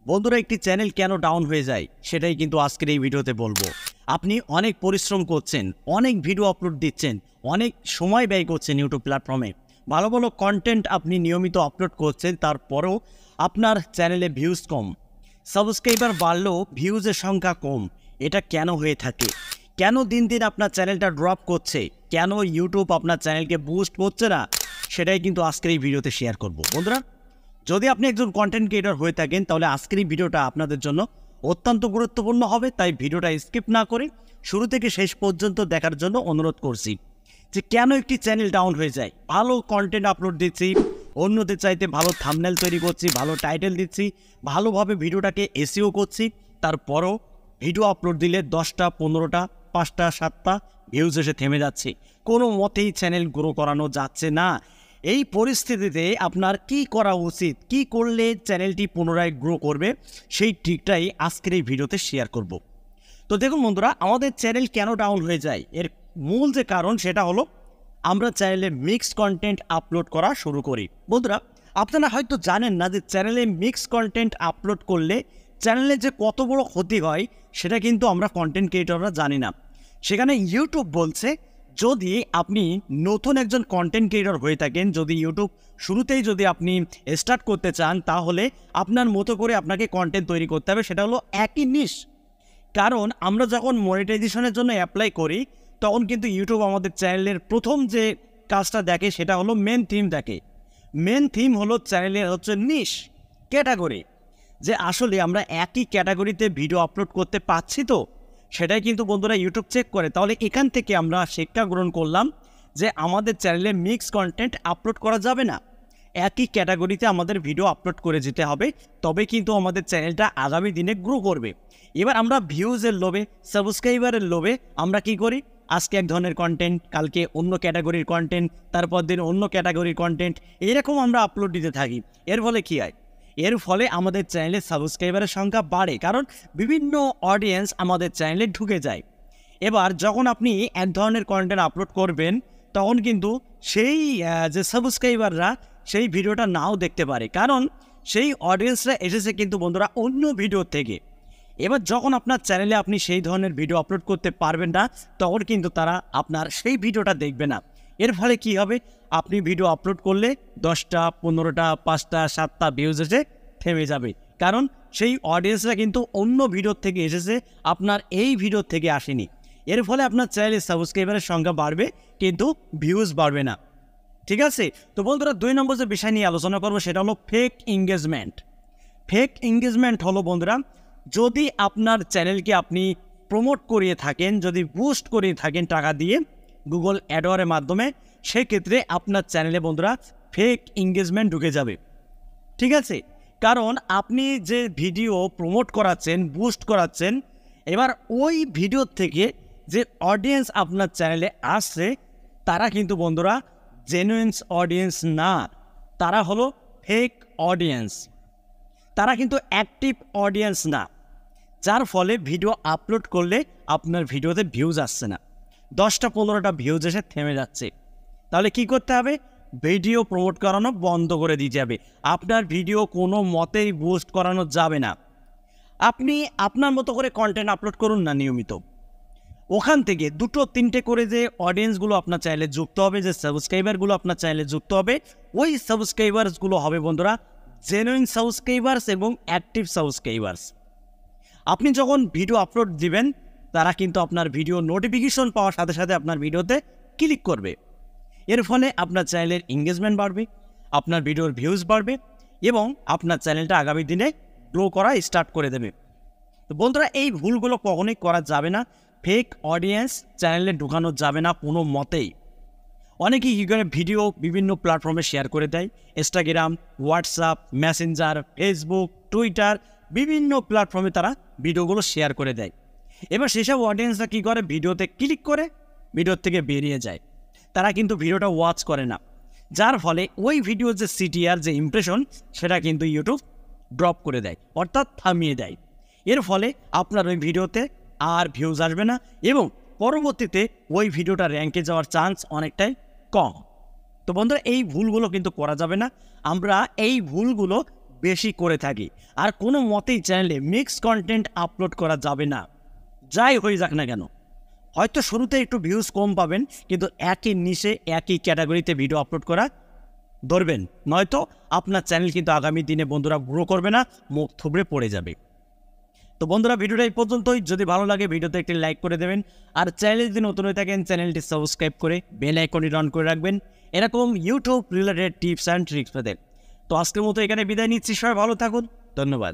বন্ধুরা, একটি চ্যানেল কেন ডাউন হয়ে যায় সেটাই কিন্তু আজকের এই ভিডিওতে বলবো। আপনি অনেক পরিশ্রম করছেন, অনেক ভিডিও আপলোড দিচ্ছেন, অনেক সময় ব্যয় করছেন ইউটিউব প্ল্যাটফর্মে, ভালো ভালো কন্টেন্ট আপনি নিয়মিত আপলোড করছেন, তারপরেও আপনার চ্যানেলে ভিউজ কম, সাবস্ক্রাইবার বাড়লেও ভিউজের সংখ্যা কম। এটা কেন হয়ে থাকে? কেন দিন দিন আপনার চ্যানেলটা ড্রপ করছে? কেন ইউটিউব আপনার চ্যানেলকে বুস্ট করছে না? সেটাই কিন্তু আজকের এই ভিডিওতে শেয়ার করব। বন্ধুরা, যদি আপনি একজন কন্টেন্ট ক্রিয়েটর হয়ে থাকেন তাহলে আজকের এই ভিডিওটা আপনাদের জন্য অত্যন্ত গুরুত্বপূর্ণ হবে। তাই ভিডিওটা স্কিপ না করে শুরু থেকে শেষ পর্যন্ত দেখার জন্য অনুরোধ করছি যে কেন একটি চ্যানেল ডাউন হয়ে যায়। ভালো কন্টেন্ট আপলোড দিচ্ছি, অন্যদের চাইতে ভালো থাম্বনেল তৈরি করছি, ভালো টাইটেল দিচ্ছি, ভালোভাবে ভিডিওটাকে এসইও করছি, তারপরও ভিডিও আপলোড দিলে 10টা 15টা 5টা 7টা ভিউজ এসে থেমে যাচ্ছে। কোনো মতেই চ্যানেল গ্রো করানো যাচ্ছে না। এই পরিস্থিতিতে আপনার কি করা উচিত, কি করলে চ্যানেলটি পুনরায় গ্রো করবে, সেই ট্রিকটাই আজকের এই ভিডিওতে শেয়ার করব। তো দেখুন বন্ধুরা, আমাদের চ্যানেল কেন ডাউন হয়ে যায় এর মূল যে কারণ সেটা হলো আমরা চ্যানেলে মিক্সড কন্টেন্ট আপলোড করা শুরু করি। বন্ধুরা, আপনারা হয়তো জানেন না যে চ্যানেলে মিক্সড কন্টেন্ট আপলোড করলে চ্যানেলে যে কত বড় ক্ষতি হয় সেটা কিন্তু আমরা কন্টেন্ট ক্রিয়েটররা জানি না। সেখানে ইউটিউব বলছে, যদি আপনি নতুন একজন কন্টেন্ট ক্রিয়েটর হয়ে থাকেন, যদি ইউটিউব শুরুতেই যদি আপনি স্টার্ট করতে চান, তাহলে আপনার মতো করে আপনাকে কন্টেন্ট তৈরি করতে হবে। সেটা হলো একই নিশ। কারণ আমরা যখন মনিটাইজেশনের জন্য অ্যাপ্লাই করি তখন কিন্তু ইউটিউব আমাদের চ্যানেলের প্রথম যে কাজটা দেখে সেটা হলো মেন থিম দেখে। মেন থিম হলো চ্যানেলের হচ্ছে নিশ ক্যাটাগরি, যে আসলে আমরা একই ক্যাটাগরিতে ভিডিও আপলোড করতে পারছি তো, সেটাই কিন্তু বন্ধুরা ইউটিউব চেক করে। তাহলে এখান থেকে আমরা শিক্ষা গ্রহণ করলাম যে আমাদের চ্যানেলে মিক্স কন্টেন্ট আপলোড করা যাবে না, একই ক্যাটাগরিতে আমাদের ভিডিও আপলোড করে যেতে হবে, তবে কিন্তু আমাদের চ্যানেলটা আগামী দিনে গ্রো করবে। এবার আমরা ভিউজের লোভে, সাবস্ক্রাইবারের লোভে আমরা কি করি, আজকে এক ধরনের কন্টেন্ট, কালকে অন্য ক্যাটাগরির কন্টেন্ট, তারপর দিন অন্য ক্যাটাগরির কন্টেন্ট, এরকম আমরা আপলোড দিতে থাকি। এর ফলে কী হয়? এর ফলে আমাদের চ্যানেলের সাবস্ক্রাইবারের সংখ্যা বাড়ে, কারণ বিভিন্ন অডিয়েন্স আমাদের চ্যানেলে ঢুকে যায়। এবার যখন আপনি এক ধরনের কন্টেন্ট আপলোড করবেন তখন কিন্তু সেই যে সাবস্ক্রাইবাররা সেই ভিডিওটা নাও দেখতে পারে, কারণ সেই অডিয়েন্সরা এসেছে কিন্তু বন্ধুরা অন্য ভিডিও থেকে। এবার যখন আপনার চ্যানেলে আপনি সেই ধরনের ভিডিও আপলোড করতে পারবেন না, তখন কিন্তু তারা আপনার সেই ভিডিওটা দেখবে না। এর ফলে কি হবে? আপনি ভিডিও আপলোড করলে 10টা 15টা 5টা 7টা ভিউজ এসে থেমে যাবে, কারণ সেই অডিয়েন্সরা কিন্তু অন্য ভিডিও থেকে এসেছে, আপনার এই ভিডিও থেকে আসেনি। এর ফলে আপনার চ্যানেলের সাবস্ক্রাইবারের সংখ্যা বাড়বে কিন্তু ভিউজ বাড়বে না। ঠিক আছে? তো বন্ধুরা, 2 নম্বর যে বিষয় নিয়ে আলোচনা করবো সেটা হলো ফেক এঙ্গেজমেন্ট। ফেক এঙ্গেজমেন্ট হলো বন্ধুরা, যদি আপনার চ্যানেলকে আপনি প্রমোট করিয়ে থাকেন, যদি বুস্ট করিয়ে থাকেন টাকা দিয়ে গুগল অ্যাডওয়ার্ডের মাধ্যমে, সেক্ষেত্রে আপনার চ্যানেলে বন্ধুরা ফেক এঙ্গেজমেন্ট ঢুকে যাবে। ঠিক আছে? কারণ আপনি যে ভিডিও প্রমোট করাচ্ছেন, বুস্ট করাচ্ছেন, এবার ওই ভিডিও থেকে যে অডিয়েন্স আপনার চ্যানেলে আসছে তারা কিন্তু বন্ধুরা জেনুইন অডিয়েন্স না, তারা হলো ফেক অডিয়েন্স, তারা কিন্তু অ্যাক্টিভ অডিয়েন্স না। যার ফলে ভিডিও আপলোড করলে আপনার ভিডিওতে ভিউজ আসছে না, 10টা 15টা ভিউজ এসে থেমে যাচ্ছে। তাহলে কি করতে হবে? ভিডিও প্রমোট করানো বন্ধ করে দিতে হবে। আপনার ভিডিও কোনো মতেই বুস্ট করানো যাবে না। আপনি আপনার মতো করে কন্টেন্ট আপলোড করুন না নিয়মিত। ওখান থেকে 2টো 3টে করে যে অডিয়েন্সগুলো আপনার চ্যানেলে যুক্ত হবে, যে সাবস্ক্রাইবারগুলো আপনার চ্যানেলে যুক্ত হবে, ওই সাবস্ক্রাইবার্সগুলো হবে বন্ধুরা জেনুইন সাবস্ক্রাইবার্স এবং অ্যাক্টিভ সাবস্ক্রাইবার্স। আপনি যখন ভিডিও আপলোড দিবেন তারা কিন্তু আপনার ভিডিও নোটিফিকেশন পাওয়ার সাথে সাথে আপনার ভিডিওতে ক্লিক করবে। এর ফলে আপনার চ্যানেলের এঙ্গেজমেন্ট বাড়বে, আপনার ভিডিওর ভিউজ বাড়বে এবং আপনার চ্যানেলটা আগামী দিনে গ্রো করা স্টার্ট করে দেবে। তো বন্ধুরা, এই ভুলগুলো কখনোই করা যাবে না। ফেক অডিয়েন্স চ্যানেলে ঢুকানো যাবে না কোনো মতেই। অনেকেই কী করে, ভিডিও বিভিন্ন প্ল্যাটফর্মে শেয়ার করে দেয়, Instagram, WhatsApp, Messenger, Facebook, Twitter, বিভিন্ন প্ল্যাটফর্মে তারা ভিডিওগুলো শেয়ার করে দেয়। এবার সেসব অডিয়েন্সরা কী করে, ভিডিওতে ক্লিক করে ভিডিওর থেকে বেরিয়ে যায়, তারা কিন্তু ভিডিওটা ওয়াচ করে না। যার ফলে ওই ভিডিওর যে সিটিআর, যে ইমপ্রেশন, সেটা কিন্তু ইউটিউব ড্রপ করে দেয়, অর্থাৎ থামিয়ে দেয়। এর ফলে আপনার ওই ভিডিওতে আর ভিউজ আসবে না এবং পরবর্তীতে ওই ভিডিওটা র্যাঙ্কে যাওয়ার চান্স অনেকটাই কম। তো বন্ধুরা, এই ভুলগুলো কিন্তু করা যাবে না। আমরা এই ভুলগুলো বেশি করে থাকি। আর কোনো মতেই চ্যানেলে মিক্স কন্টেন্ট আপলোড করা যাবে না, যাই হয়ে যাক না কেন। হয়তো শুরুতে একটু ভিউজ কম পাবেন, কিন্তু একই নিশে একই ক্যাটাগরিতে ভিডিও আপলোড করা ধরবেন, নয়তো আপনার চ্যানেল কিন্তু আগামী দিনে বন্ধুরা গ্রো করবে না, মুখ থুবড়ে পড়ে যাবে। তো বন্ধুরা, ভিডিওটা এই পর্যন্তই। যদি ভালো লাগে ভিডিওতে একটি লাইক করে দেবেন, আর চ্যানেলে যদি নতুন হয়ে থাকেন চ্যানেলটি সাবস্ক্রাইব করে বেল আইকনটি অন করে রাখবেন এরকম YouTube related tips and tricks পেতে। তো আজকের মতো এখানে বিদায় নিচ্ছি, সবাই ভালো থাকুন, ধন্যবাদ।